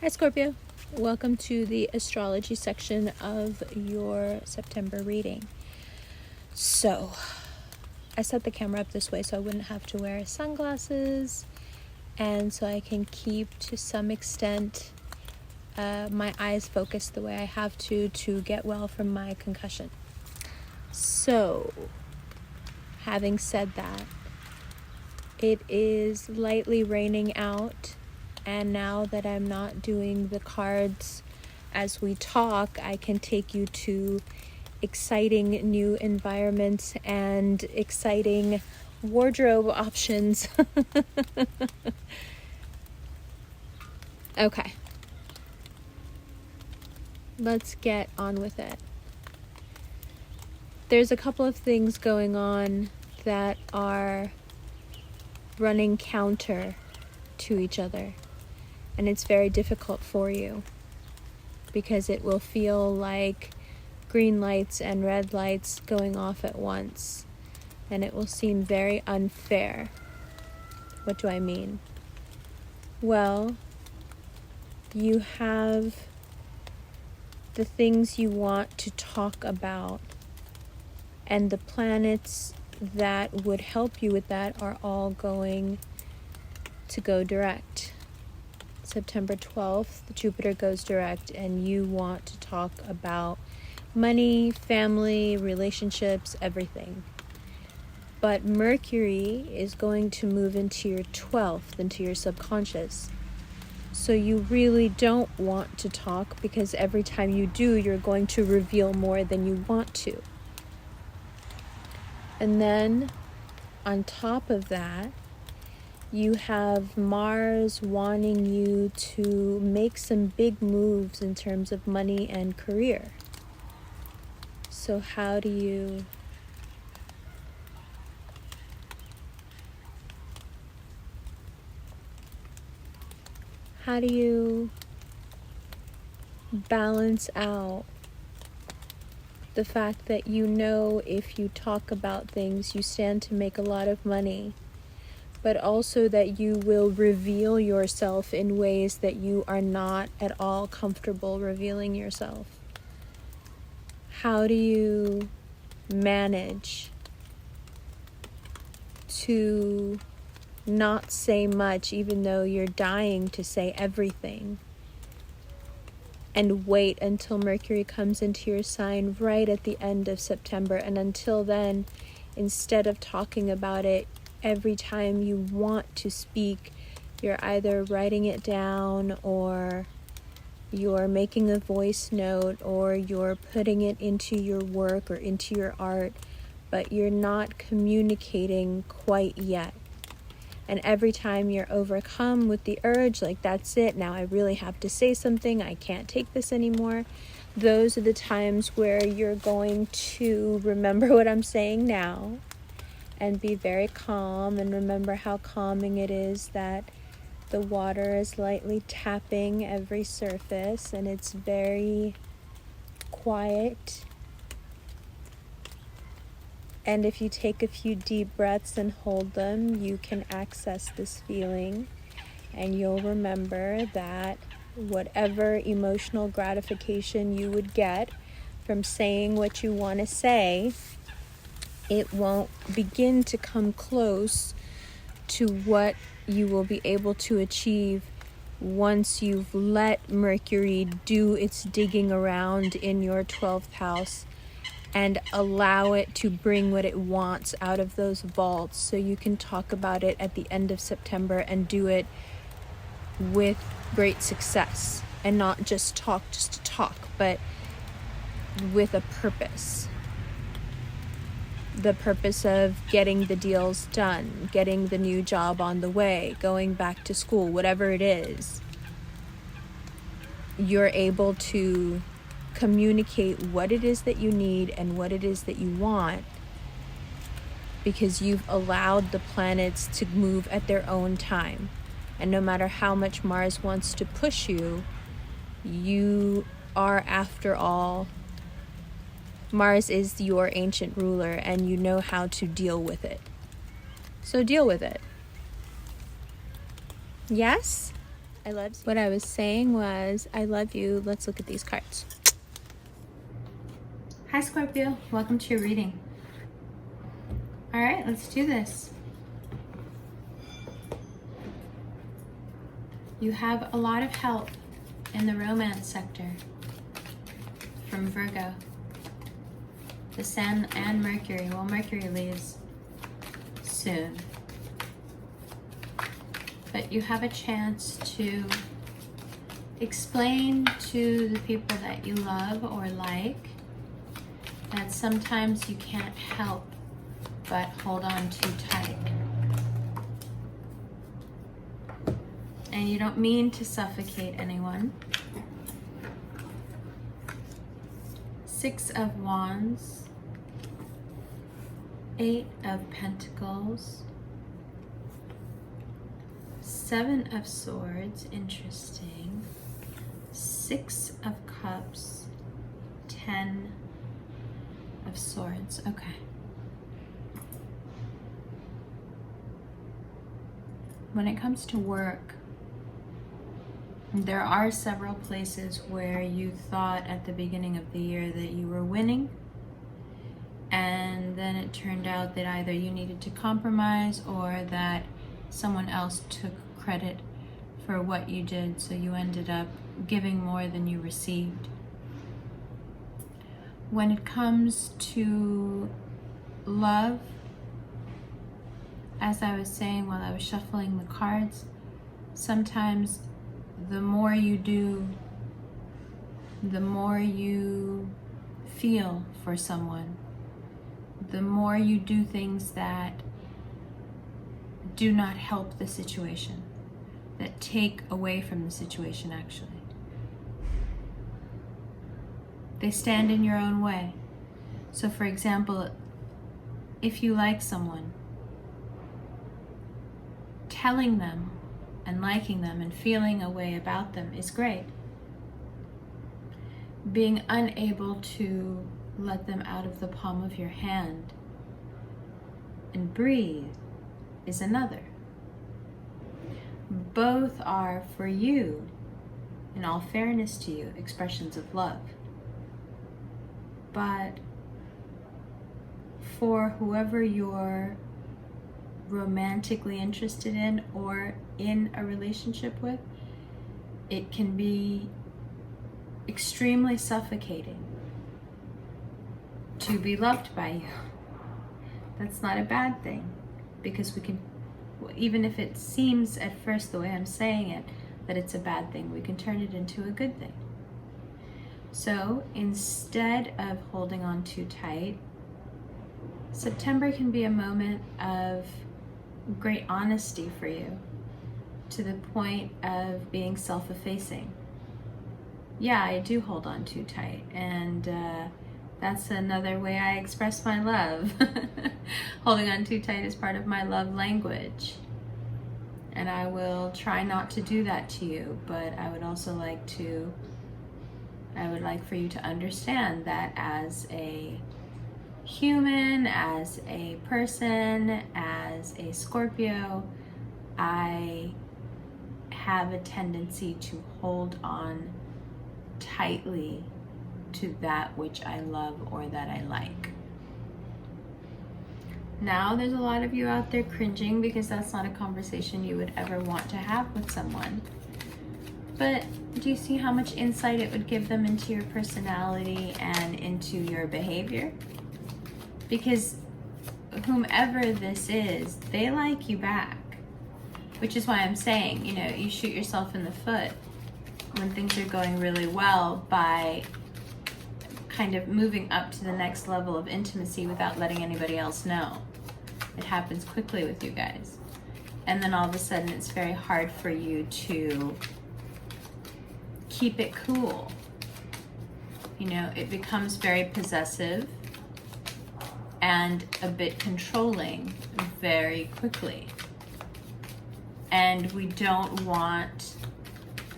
Hi Scorpio, welcome to the astrology section of your September reading. So, I set the camera up this way so I wouldn't have to wear sunglasses and so I can keep to some extent my eyes focused the way I have to get well from my concussion. So, having said that, it is lightly raining out. And now that I'm not doing the cards as we talk, I can take you to exciting new environments and exciting wardrobe options. Okay. Let's get on with it. There's a couple of things going on that are running counter to each other. And it's very difficult for you because it will feel like green lights and red lights going off at once, and it will seem very unfair. What do I mean? Well, you have the things you want to talk about, and the planets that would help you with that are all going to go direct. September 12th, Jupiter goes direct, and you want to talk about money, family, relationships, everything. But Mercury is going to move into your 12th, into your subconscious. So you really don't want to talk because every time you do, you're going to reveal more than you want to. And then, on top of that, you have Mars wanting you to make some big moves in terms of money and career. So how do you balance out the fact that you know if you talk about things, you stand to make a lot of money, but also that you will reveal yourself in ways that you are not at all comfortable revealing yourself? How do you manage to not say much even though you're dying to say everything, and wait until Mercury comes into your sign right at the end of September? And until then, instead of talking about it, every time you want to speak, you're either writing it down, or you're making a voice note, or you're putting it into your work or into your art, but you're not communicating quite yet. And every time you're overcome with the urge, like, that's it, now I really have to say something, I can't take this anymore, those are the times where you're going to remember what I'm saying now and be very calm, and remember how calming it is that the water is lightly tapping every surface and it's very quiet. And if you take a few deep breaths and hold them, you can access this feeling, and you'll remember that whatever emotional gratification you would get from saying what you want to say, it won't begin to come close to what you will be able to achieve once you've let Mercury do its digging around in your 12th house and allow it to bring what it wants out of those vaults, so you can talk about it at the end of September and do it with great success, and not just talk just to talk, but with a purpose. The purpose of getting the deals done, getting the new job on the way, going back to school, whatever it is. You're able to communicate what it is that you need and what it is that you want, because you've allowed the planets to move at their own time. And no matter how much Mars wants to push you, you are, after all, Mars is your ancient ruler, and you know how to deal with it. So deal with it. Yes? I love you. What I was saying was, I love you. Let's look at these cards. Hi Scorpio, welcome to your reading. All right, let's do this. You have a lot of help in the romance sector from Virgo. The Sun and Mercury. Well, Mercury leaves soon. But you have a chance to explain to the people that you love or like that sometimes you can't help but hold on too tight. And you don't mean to suffocate anyone. Six of Wands, Eight of Pentacles, Seven of Swords, interesting, Six of Cups, 10 of Swords. Okay. When it comes to work, there are several places where you thought at the beginning of the year that you were winning, and then it turned out that either you needed to compromise or that someone else took credit for what you did, so you ended up giving more than you received. When it comes to love, as I was saying while I was shuffling the cards, sometimes the more you do, the more you feel for someone, the more you do things that do not help the situation, that take away from the situation actually. They stand in your own way. So for example, if you like someone, telling them and liking them and feeling a way about them is great. Being unable to let them out of the palm of your hand and breathe is another. Both are, for you, in all fairness to you, expressions of love. But for whoever you're romantically interested in or in a relationship with, it can be extremely suffocating to be loved by you. That's not a bad thing, because we can, even if it seems at first the way I'm saying it that it's a bad thing, we can turn it into a good thing. So instead of holding on too tight, September can be a moment of great honesty for you, to the point of being self-effacing. Yeah, I do hold on too tight, and that's another way I express my love. Holding on too tight is part of my love language, and I will try not to do that to you, but I would also like for you to understand that as a human, as a person, as a Scorpio, I have a tendency to hold on tightly to that which I love or that I like. Now, there's a lot of you out there cringing because that's not a conversation you would ever want to have with someone. But do you see how much insight it would give them into your personality and into your behavior? Because whomever this is, they like you back. Which is why I'm saying, you know, you shoot yourself in the foot when things are going really well by kind of moving up to the next level of intimacy without letting anybody else know. It happens quickly with you guys. And then all of a sudden it's very hard for you to keep it cool. You know, it becomes very possessive and a bit controlling very quickly. And we don't want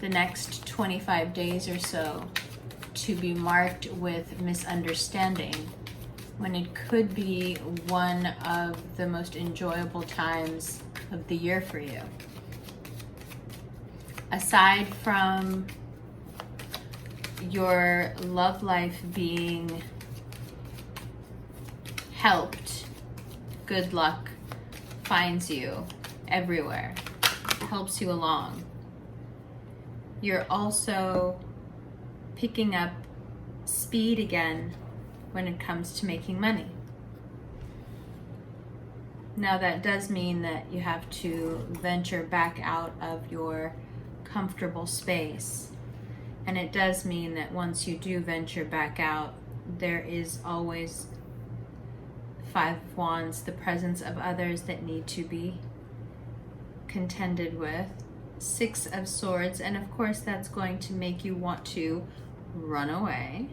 the next 25 days or so to be marked with misunderstanding, when it could be one of the most enjoyable times of the year for you. aside from your love life being helped, good luck finds you everywhere, helps you along. You're also picking up speed again when it comes to making money. Now that does mean that you have to venture back out of your comfortable space. And it does mean that once you do venture back out, there is always Five of Wands, the presence of others that need to be contended with. Six of Swords, and of course that's going to make you want to run away,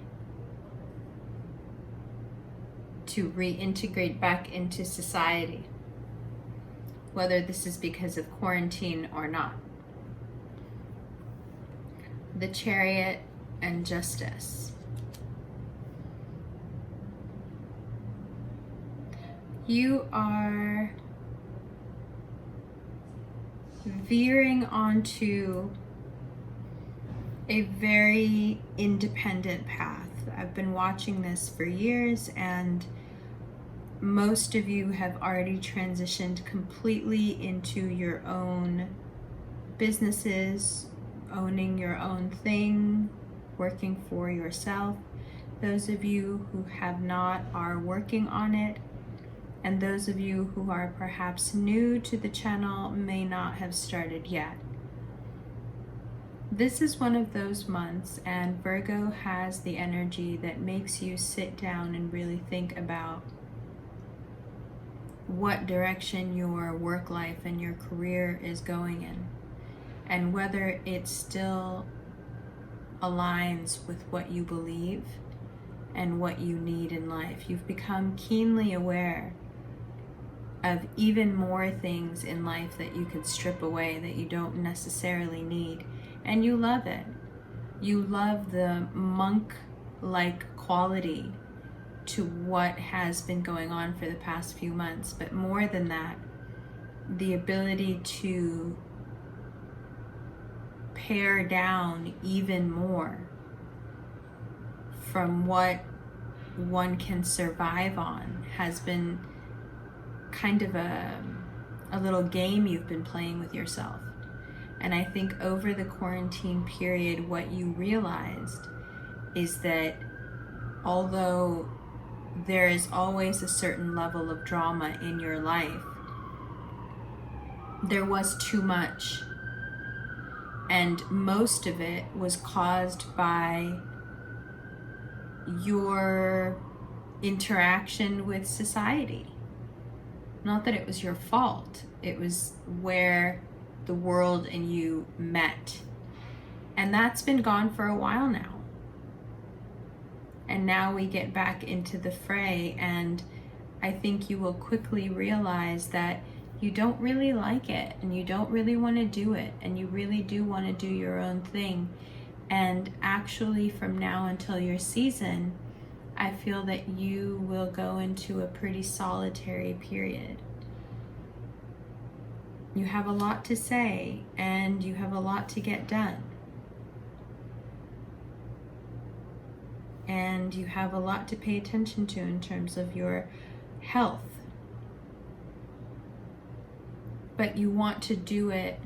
to reintegrate back into society, whether this is because of quarantine or not. The Chariot and Justice. You are veering onto a very independent path. I've been watching this for years, and most of you have already transitioned completely into your own businesses, owning your own thing, working for yourself. Those of you who have not are working on it, and those of you who are perhaps new to the channel may not have started yet. This is one of those months, and Virgo has the energy that makes you sit down and really think about what direction your work life and your career is going in, and whether it still aligns with what you believe and what you need in life. You've become keenly aware of even more things in life that you could strip away that you don't necessarily need, and you love it. You love the monk-like quality to what has been going on for the past few months, but more than that, the ability to pare down even more from what one can survive on has been kind of a little game you've been playing with yourself. And I think over the quarantine period, what you realized is that although there is always a certain level of drama in your life, there was too much. And most of it was caused by your interaction with society. Not that it was your fault, it was where the world and you met. And that's been gone for a while now. And now we get back into the fray, and I think you will quickly realize that you don't really like it, and you don't really want to do it, and you really do want to do your own thing. And actually, from now until your season, I feel that you will go into a pretty solitary period. You have a lot to say, and you have a lot to get done. And you have a lot to pay attention to in terms of your health. But you want to do it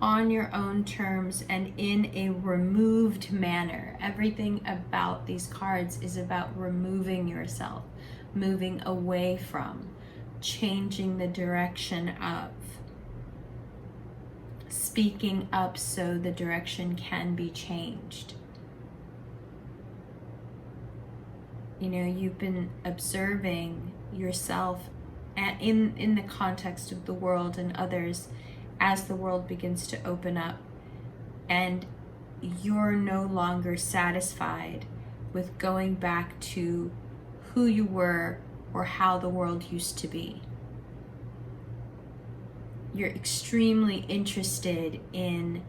on your own terms and in a removed manner. Everything about these cards is about removing yourself, moving away from, changing the direction of, speaking up so the direction can be changed. You know, you've been observing yourself in the context of the world and others as the world begins to open up, and you're no longer satisfied with going back to who you were or how the world used to be. You're extremely interested in,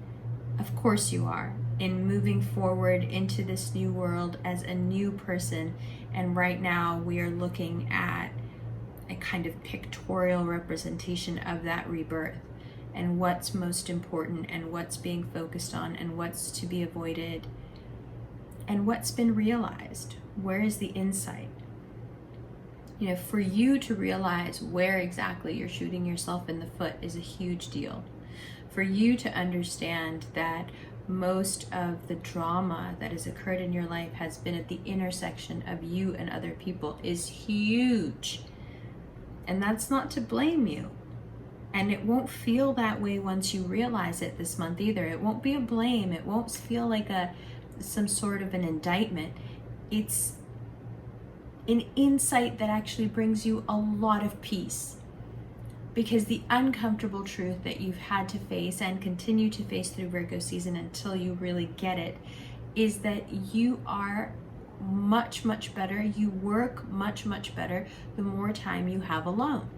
of course you are, in moving forward into this new world as a new person. And right now we are looking at a kind of pictorial representation of that rebirth. and what's most important and what's being focused on and what's to be avoided and what's been realized. Where is the insight? You know, for you to realize where exactly you're shooting yourself in the foot is a huge deal. For you to understand that most of the drama that has occurred in your life has been at the intersection of you and other people is huge. And that's not to blame you. And it won't feel that way once you realize it this month either. It won't be a blame. It won't feel like some sort of an indictment. It's an insight that actually brings you a lot of peace. Because the uncomfortable truth that you've had to face and continue to face through Virgo season until you really get it is that you are much, much better. You work much, much better the more time you have alone.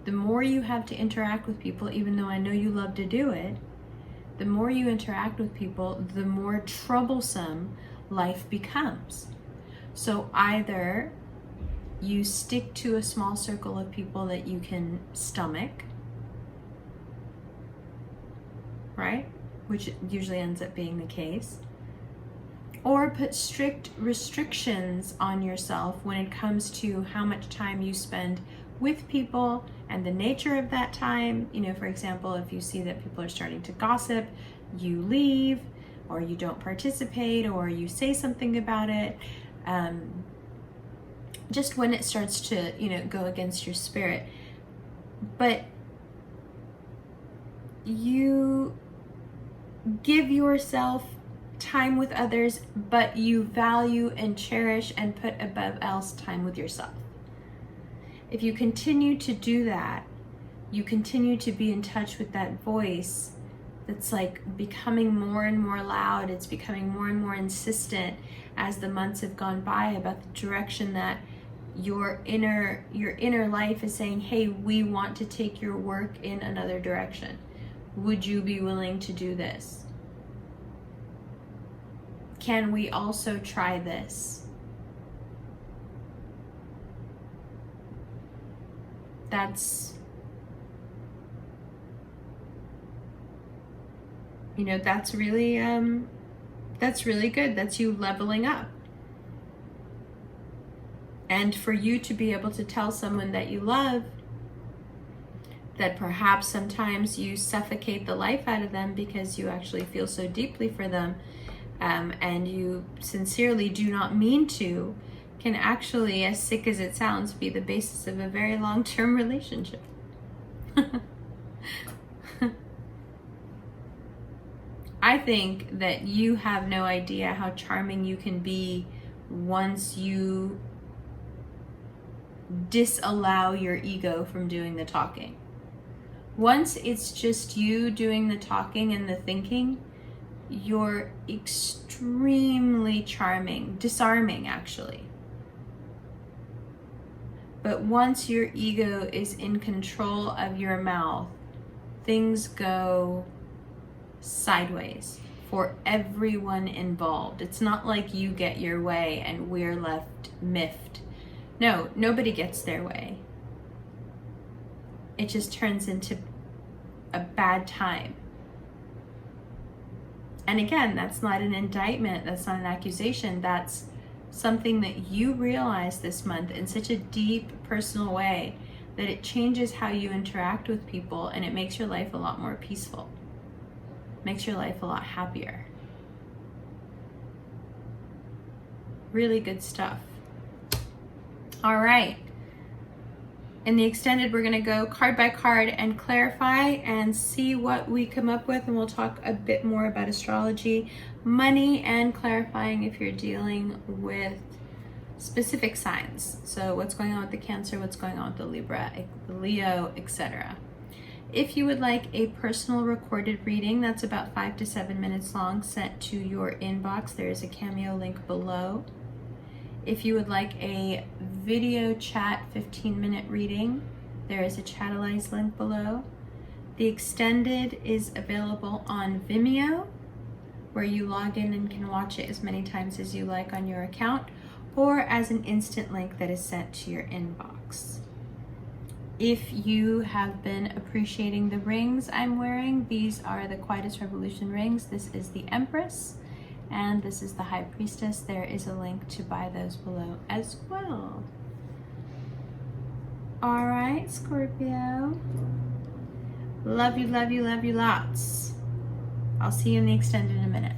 The more you have to interact with people, even though I know you love to do it, the more you interact with people, the more troublesome life becomes. So either you stick to a small circle of people that you can stomach, right? Which usually ends up being the case. Or put strict restrictions on yourself when it comes to how much time you spend with people and the nature of that time. You know, for example, if you see that people are starting to gossip, you leave, or you don't participate, or you say something about it. Just when it starts to, you know, go against your spirit. But you give yourself time with others, but you value and cherish and put above else time with yourself. If you continue to do that, you continue to be in touch with that voice that's like becoming more and more loud. It's becoming more and more insistent as the months have gone by about the direction that your inner life is saying, hey, we want to take your work in another direction. Would you be willing to do this? Can we also try this? That's, you know, that's really good. That's you leveling up. And for you to be able to tell someone that you love that perhaps sometimes you suffocate the life out of them because you actually feel so deeply for them, and you sincerely do not mean to, can actually, as sick as it sounds, be the basis of a very long-term relationship. I think that you have no idea how charming you can be once you disallow your ego from doing the talking. Once it's just you doing the talking and the thinking, you're extremely charming, disarming actually. But once your ego is in control of your mouth, things go sideways for everyone involved. It's not like you get your way and we're left miffed. No, nobody gets their way. It just turns into a bad time. And again, that's not an indictment, that's not an accusation, that's something that you realize this month in such a deep, personal way that it changes how you interact with people, and it makes your life a lot more peaceful. Makes your life a lot happier. Really good stuff. All right. In the extended, we're going to go card by card and clarify and see what we come up with, and we'll talk a bit more about astrology, money, and clarifying if you're dealing with specific signs. So what's going on with the Cancer, what's going on with the Libra, the Leo, etc. If you would like a personal recorded reading that's about 5 to 7 minutes long sent to your inbox, there is a Cameo link below. If you would like a video chat 15-minute reading, there is a Chatalize link below. The extended is available on Vimeo, where you log in and can watch it as many times as you like on your account, or as an instant link that is sent to your inbox. If you have been appreciating the rings I'm wearing, these are the Quietest Revolution rings. This is the Empress and this is the High Priestess. There is a link to buy those below as well. All right, Scorpio. Love you, love you, love you lots. I'll see you in the extended in a minute.